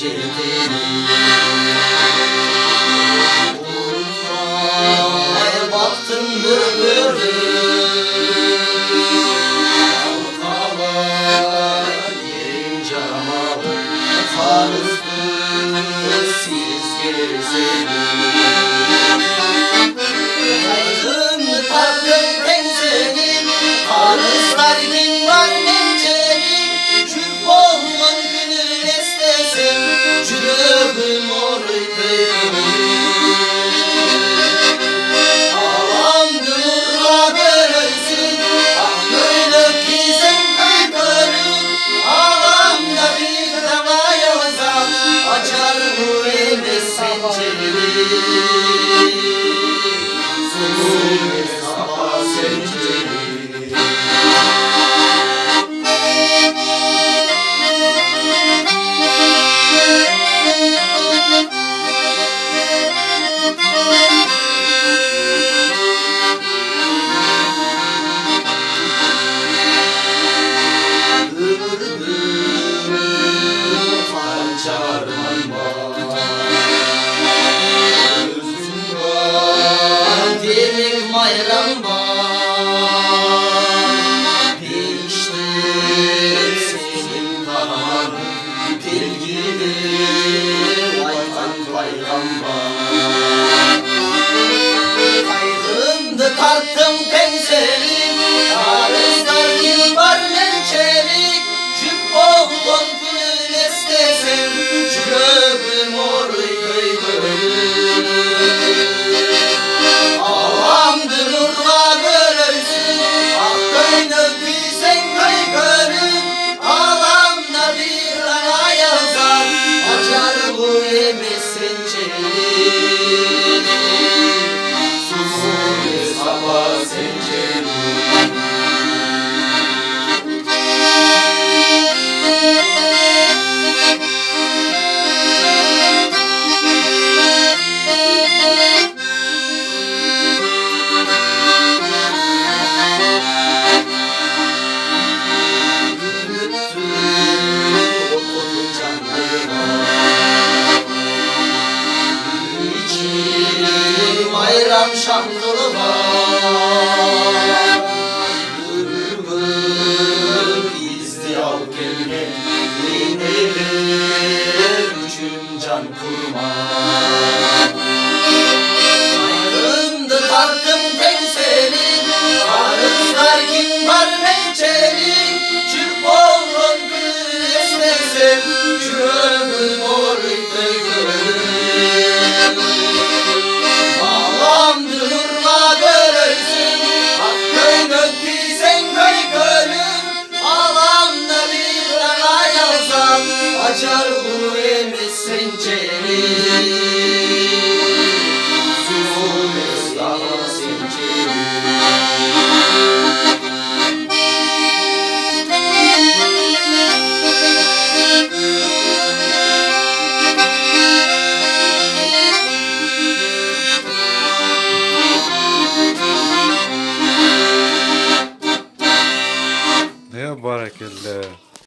sencedeni. Unutmaya baktım bülbülü, Halkalar yerin camalı, Tarızlı siz gezelim. Kaydın taktım penserim, Tarızlar bin var mencerim. Çüp olman gönül estesem, Cürübüm oradayım. Ağamdı nurla görürsün, Ah gönlük gizem kaygarım. Ağamda bir dava yazam, Açar bu evde sencerimi. Zulüm sabah sencerimi. Bayram var, değişti senin kanın, Dil gibi vatan bayram var. Kaydımdı taktım penserim, Tarızlar kim var mençerik. Cüp oldum gönül estesem, Cürübüm oruy kıygırım. Ağamdı nurla görürsün, Ah gönlüm bilsen kıygırım. Ağamda bir ana yazar, Açar bu evi sencerim. Susur sabah sencerim. Bayram şanlı var, Bülbül gizli al gölge, İnelir üçün can kurma. Kaydımdı taktım penserim, Tarızlar kim var mençerik. Çırp oldum gül estesem, Cürübüm oruy kıygırım. Ağamdı nurla görürsün, Ah gönlük bilsen kıygırım. Ağamda bir ana yazam, Açar bu evi sencerim. Zulüm sabah sencerim. Ne barekelle.